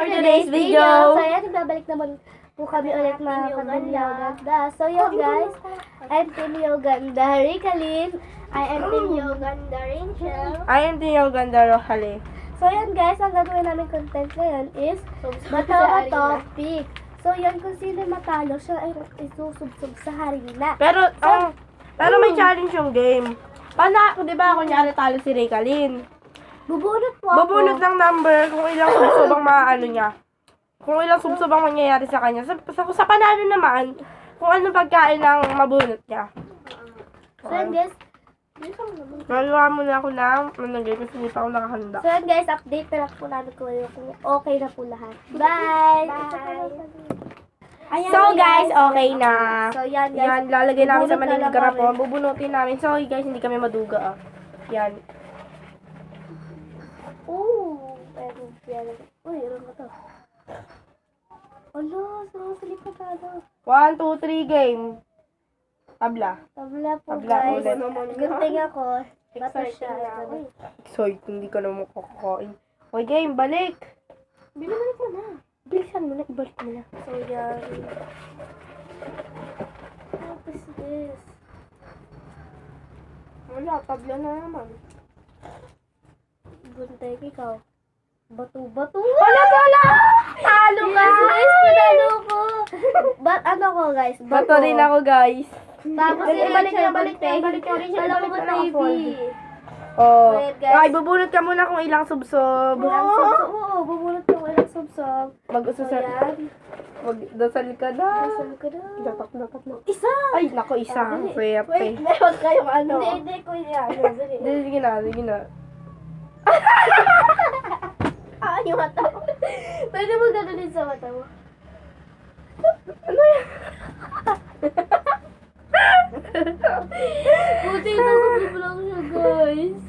for today's video. So yan, nagbabalik naman po kami ulit mga Team Yoganda. So yun guys, I'm Team Yoganda Rikalin. I am Team Yoganda Rachel. I am Team Yoganda Rohale. So yan guys, ang gagawin namin content ngayon is matawa topic. So yan, kung sino matalo siya ay isusubsub sa harina. Pero may challenge yung game. Paano, di ba, kunyari talo si Rikalin? Bubunot po ako. Bubunot ng number kung ilang subsob ang maano niya. Kung ilang subsob ang mangyayari sa kanya. Sa panalo naman, kung anong pagkain ang mabunot niya. So yan guys, Magawa muna ako ng game kasi hindi pa ako nakahanda. So yan guys, update na lang po namin kung okay na po lahat. Bye! So guys, okay na. So yan guys. Yan, lalagay namin sa Bubunot na maliit lang garapon. kami. Bubunutin namin. Sorry guys, hindi kami maduga. Yan. Oh, uy, ano ba to? Ano, sumasalip pa tayo. 1, 2, 3, game. Tabla. Tabla po Tabla guys. ulit. Gunting ako. Bato siya. Sorry, hindi ka naman kakakain. Okay, game, balik. Binabalik mo na. Bilisan mo na, ibalik mo na. So yan. What is this? Wala, tabla na naman. Gunting ikaw. Bato. Wala! Talo ka! Guys, panalo ko. Ano ko guys? Bato rin ako, guys. Tapos Balik siya, na, balik na. Alam mo ba, baby? Oh. Wait, guys. Ay, bubunot ka muna kung ilang subsob. Oo, bubunot yung walang subsob. So Mag-ususal. yan. Mag-dasal ka na. Nasal ka na. Dapat na. Isa! Ay, nako, isa. Wait, Wait. meron kayong ano. Hindi ko yan. Sige na. Yung mata mo. Pwede mo gano'n sa mata mo. Ano yan? Buti ito lang siya, guys.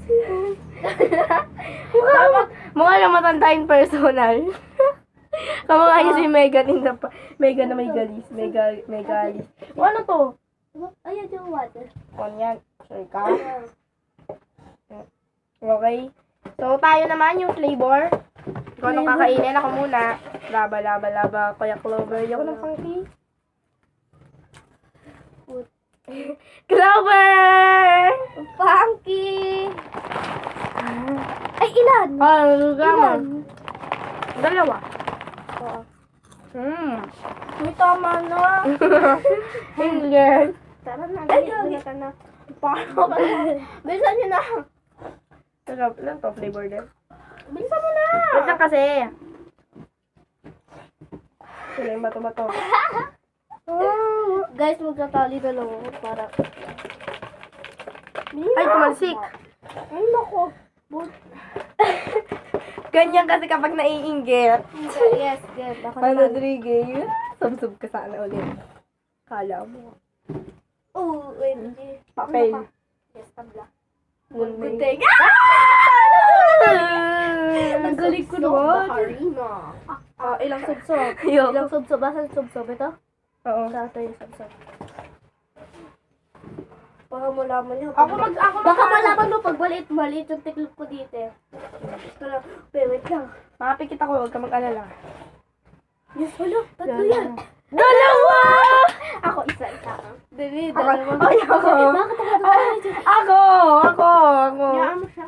Mukha na matanda in personal. Kamukha niya si Megan Megan na may galis. Megalis. O, ano to? Ayan yung water. O, yan. Sure ka? Okay. So, tayo naman yung flavor. Kung anong kakainin, ako muna. Laba. Kuya Clover. Ayoko ng funky. Clover! Funky! Ay, ilan? Ilan? Dalawa. Oo. May tama na. Hindi. Tara na, Ay, na. Paano ka na? Bilisan nyo na. Ilan to flavor din? Bilisan mo na. Wait lang kasi. Sila yung bato-bato. Guys, magtatali na lang ako para... Ay, tumalsik. Ay, nako. Ganyan kasi kapag naiinggit. Yes, good. Ako Ano, naman. Rodriguez? Sub-sub ka sana ulit. Kala mo. Oo, hindi. Papel. Yes, tabla. Gunting. Ang galing ko naman. Ilang subsob? Ilang subsob? Basta subsob ito? Oo. Ito yung subsob. Baka malaman niyo. Baka malaman mo pag maliit yung tiklop ko dito. Ito lang. Wait lang. Makapikit ako, huwag ka mag-alala. Yes, wala. Tatlo yan. Dalawa! Ako isa. Dali, Ako. Ay, ako. Bakit Ako. Yaan mo siya.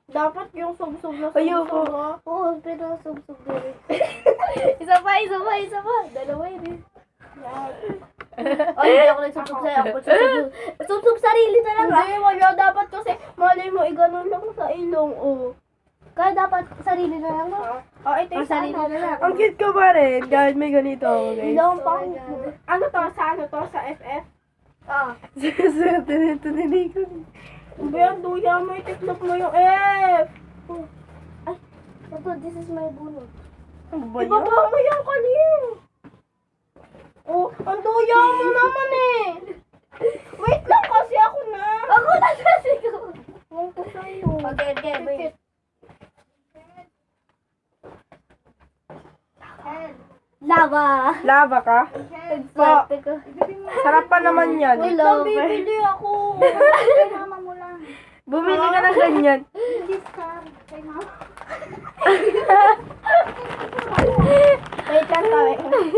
Dapat yung subsob na Ayoko. Oo, pero subsob din. Isa pa. Dalawa yun eh. Yan. Ay, hindi ako nagsubsob sa'yo. Ako subsob sarili na lang. Hindi, wala. Dapat kasi, malay mo, iganon lang sa ilong, oh. Kaya dapat sarili na lang. Ito yung sarili na lang. Ang cute ko pa rin, kahit may ganito, okay? Ilong pang... Ano to? Sa FF? Ah. Swerte nito ni Nico. Bayan, duya mo, itiklop mo yung F. Ay, ito, this is my bunot. Ano ba yan? Ibaba mo yung kanin. Oh, ang duya mo naman eh. Wait lang kasi ako na. Ako na kasi ko. Huwag ko sa'yo. Okay, wait. Lava. Lava ka? Swerte ko. Sarap pa naman yan. Uy, lover. Bibili ako. Mama mo lang. Bumili ka ng ganyan. Discount. Kay mama. Ayan kami.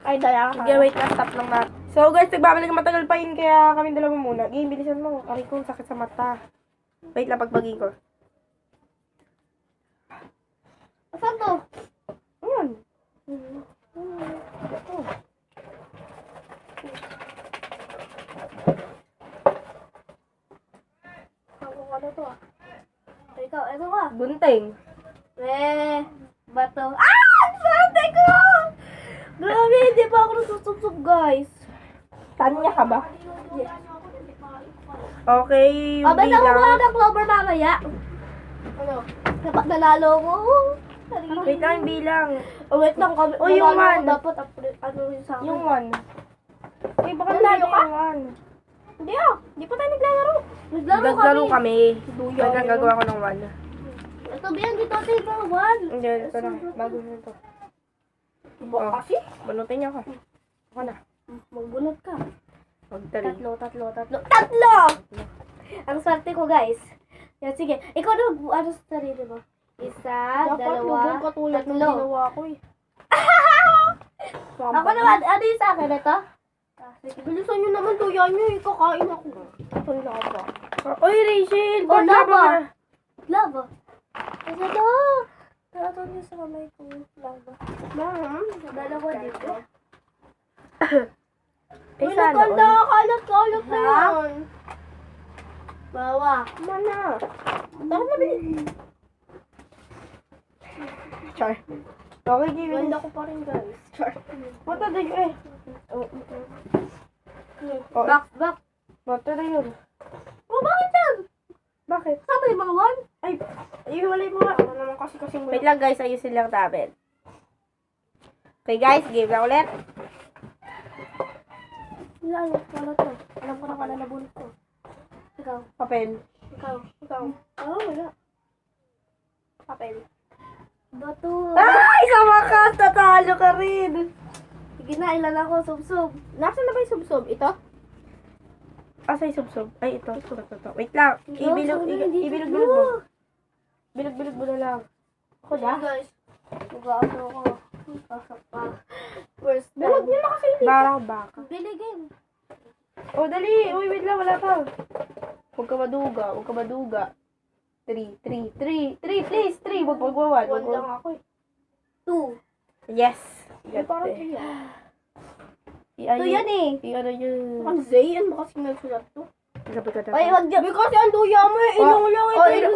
Ay, daya ka. Sige, wait lang. Stop lang na. So, guys, nagbabalik ang matagal pa yun. Kaya kami dalawa muna. Game, bilisan mo. Aray ko, sakit sa mata. Wait lang, pagbagin ko. Saan to? Ayan. Ano to ah? Ikaw, ito ka. Gunting. Bato. Ah! Swerte ko! Grabe, hindi pa ako nasusubsob, guys. Tanya ka ba? Yes. Okay, Basta ko bilang. mga ng clover mamaya. Ano? Dapat nalalo mo. Wait lang, bilang. Oh, wait lang. Oh, yung nalalo ko one. dapat ano rin sa akin. Yung one. Eh, baka Nanalo ka? yung one. Hindi ah. Hindi pa tayo naglalaro. Naglaro kami. Duya. Wait lang, gagawa ko ng one. Ito, biyan dito. Ito, one. Hindi, ito na. Bago na ito. Oh. Kasi? Banutin niya ako. Ako na. Magbunot ka. Magtali. Tatlo! Ang swerte ko, guys. Yan, sige. Ikaw na, ano sa sarili mo? Isa, dalawa, katulad ng tatlo. ginawa ko eh. Ako naman, ano yung sa akin? Ito? Bilisan nyo naman to yan nyo. Kakain ako. Wala ba? Oy, Rachel! Oh, ba't lava. lava? Lava. Kasi ito. Tara niyo sa kamay ko. Lava. Dalawa dito. Eh, sana all. Kalat na yan. Bawa. Mana? Tara na, bilis. Char. Okay, give Ganda ko pa rin, guys. Mata na yun eh. Oh, Back. mata na yun. Oh, bakit yan? Bakit? Sabi yung mga one? Ay, iwalay mo nga. Ano naman kasi wait lang guys, ayusin lang namin. Okay guys, game na ulit. Wala to. Alam ko na wala na bunot ko. Ikaw. Papel. Ikaw. Oh, wala. Papel. Bato. Ay, sa wakas, tatalo ka rin. Sige na, ilan ako, sub-sub. Nasaan na ba yung subsob? Ito? Asa yung subsob? Ay, ito. Ito. Wait lang. Ibilog mo. Bilog mo na lang. Ako na? Guys, mag-ano ako. Pasok pa. First Bilog time. niyo na kasi. Baka. Biligin. Oh, dali. Uy, wait lang. Wala pa. Huwag ka maduga. 3, please. 3. Huwag magwawan. One lang ako eh. 2. Yes. Parang Gante. 3 yan. Ito yan eh. Ano yun? Ang Zay, ano ba kasi nagsulat to? Sabi ka Ay, wag dyan. Kasi ang duya mo eh. Ilong lang ito. Oh, sige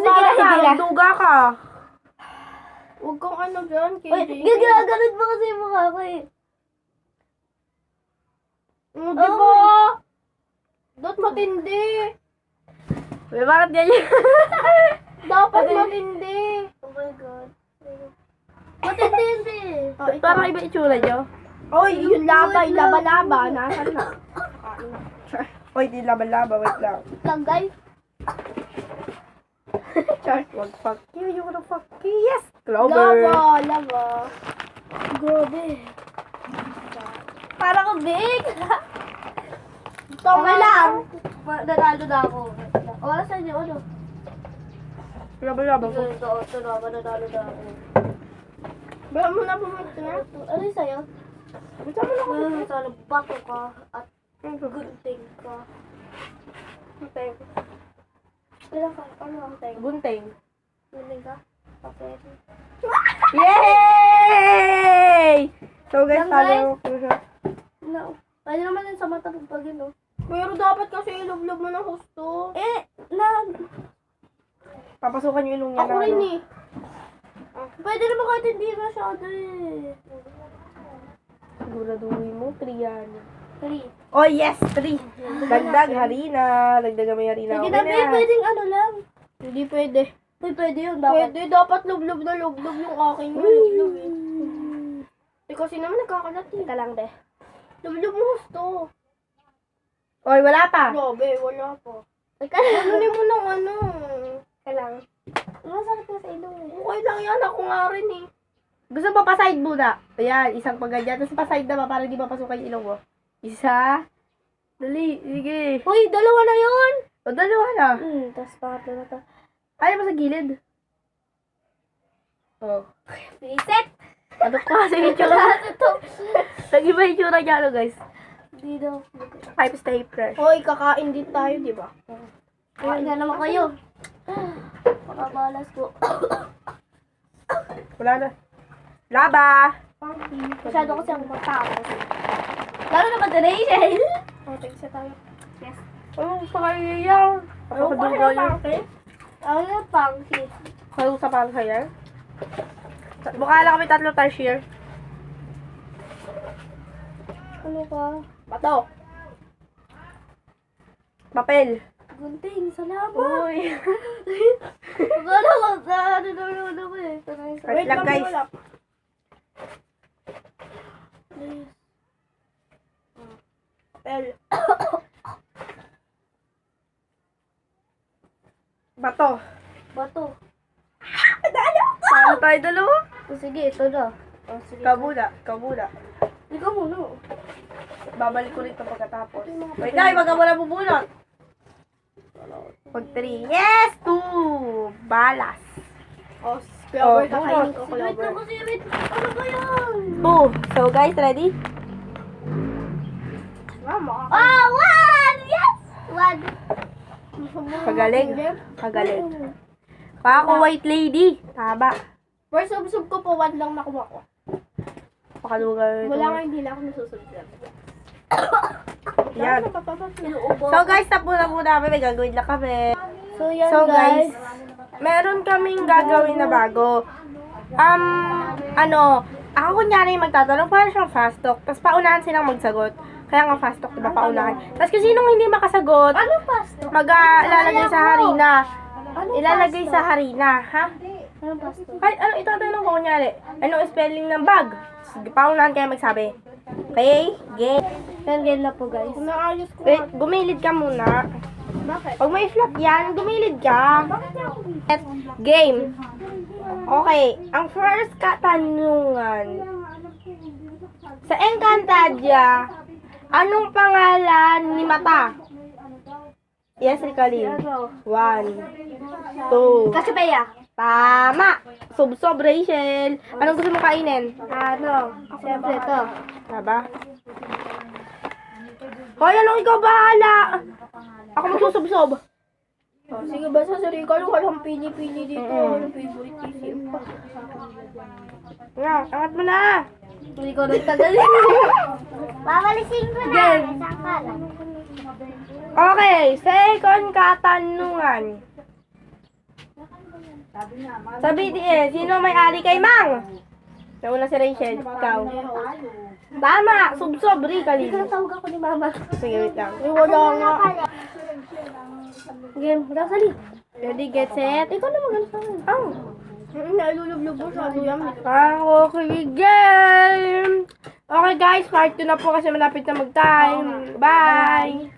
na. Duga ka. Huwag kang ano dyan, KJ. Uy, gagaganod ba kasi yung mukha ko eh. Diba? Dapat matindi. May bakit ganyan? Dapat matindi. Oh my God. Matindi hindi. Parang iba itsura nyo. Oy, yung laba-laba. Nasaan na? Oy, di laba-laba. Wait lang. Lang guys. Char, wag fuck you. You wanna fuck you. Yes! Clover. Lava. Grabe. Parang ang big. Okay lang. Nanalo na ako. Wala sa inyo, ano? Laba-laba ko. Ito na, nanalo na ako. Bala mo na pumunta na. Ano yung sa'yo? Basta mo na ako. Sana bato ka at gunting ka. Gunting. Kailan ka? Ano ang teng? Gunting. Gunting ka? Papel. Yay! So guys, Lang, guys. talo ko siya. No. Pwede naman yun sa mata pag no? Pero dapat kasi ilog-log mo ng husto. Papasukan yung ilong niya Ako na, rin ano. eh. Pwede naman kahit hindi masyado eh. Siguraduhin mo, 3 yan. 3. Oh yes, 3. Dagdag harina. Dagdag may harina. Sige Okay na, na. pwedeng ano lang. Hindi pwede. Uy, pwede yun. Dapat. Pwede, dapat lublob na lublob yung akin yun. Lublob eh. Eh kasi naman nagkakalat eh. Teka lang, be. Lublob mo gusto. Oy, wala pa. Grabe, wala po. Teka Ano lang. mo ng ano? Kailangan. Masakit na sa ilong eh. Okay lang yan. Ako nga rin eh. Gusto mo pa-side muna? Ayan, isang paganyan. Tapos pa-side naman para di mapasukan yung ilong mo. Isa. Dali, sige. Uy, dalawa na yun. O, dalawa na. Tapos pangatlo na to. Ayaw mo sa gilid. Oh. Reset. Ano kasi yung itsura? Nag-iba yung itsura niya, ano guys? Hindi daw. 5 stay fresh. Hoy, kakain din tayo, di ba? Kain na naman kayo. Makabalas ko. Wala na. Laba! Masyado kasi ako matapos. Lalo na moderation. Oh, thanks na tayo. Yes. Oh, pakaiyaw. Pakakadugaw yun. Ano yung pangki? Kayo sa parang kaya? Mukha lang kami tatlo tayo share. Ano ka? Bato. Papel. Gunting, salamat. Uy. Akala ko sa ano mo eh. Wait lang guys. wala. Please. L. Bato. Bato. Paano tayo dalawa? O sige, ito na. O sige. Kabula. Kabula. Ikaw muna. Babalik ko rito pagkatapos. Wait lang, wag ka muna bubunot. Pag 3. Yes! 2! Balas. Oh, Clover, Oh, kakainin ko, Wait Clover. lang kasi, wait. Ano ba yan? 2. So guys, ready? Mama. Ah, one! Yes! One. Pagaling. Pagaling. Pa ako white lady. Taba. First sub ko po, 1 lang nakuha ko. Pakalugal ito. Wala nga, hindi na ako nasusunod. Yan. Inuubo. So guys, tapo na po namin. May gagawin na kami. So, yan So guys. guys, meron kaming gagawin na bago. Ako kunyari magtatanong, para siyang fast talk. Tapos paunahan silang magsagot. Kaya nga fast talk, diba, paunahan. Tapos kung sinong hindi makasagot, Ano pasto? ilalagay sa harina. Ano Ilalagay sa harina, ha? Ano pasto? Kahit ano itatanong ko kunyari, anong spelling ng bag? Sige, paunahan kayo magsabi. Okay? Game. Yan na po guys. Naayos ko. Wait, gumilid ka muna. Bakit? Pag may flap yan, gumilid ka. Game. Okay, ang first katanungan. Sa Encantadia, anong pangalan ni Mata? Yes, Ricaline. Ano? 1, 2. Kasabeya. Tama! Sob-sob, Rachel. Anong gusto mo kainin? Ano? Siyempre ito. Taba? Hoy, anong ikaw bahala? Ako magsusob-sob. Oh, sige, basta sa Rico, ano walang pili-pili dito. Anong favorite PC? Nga, angat mo na. Hindi ko nagtagal. Babalisin ko na. Game. Okay, second katanungan. Sabi sino may-ari kay Mang? Nauna si Rachel, ikaw. Tama, sob-sob, Ricaline. Tawag ako ni mama. Sige, wait lang. Ay, wala nga. Game. Rosalie. Ready, get set? Ikaw na maganda sa akin. Oh. Nailulublob mo sa yan. Okay, game! Okay guys, part 2 na po kasi malapit na mag-time. Bye!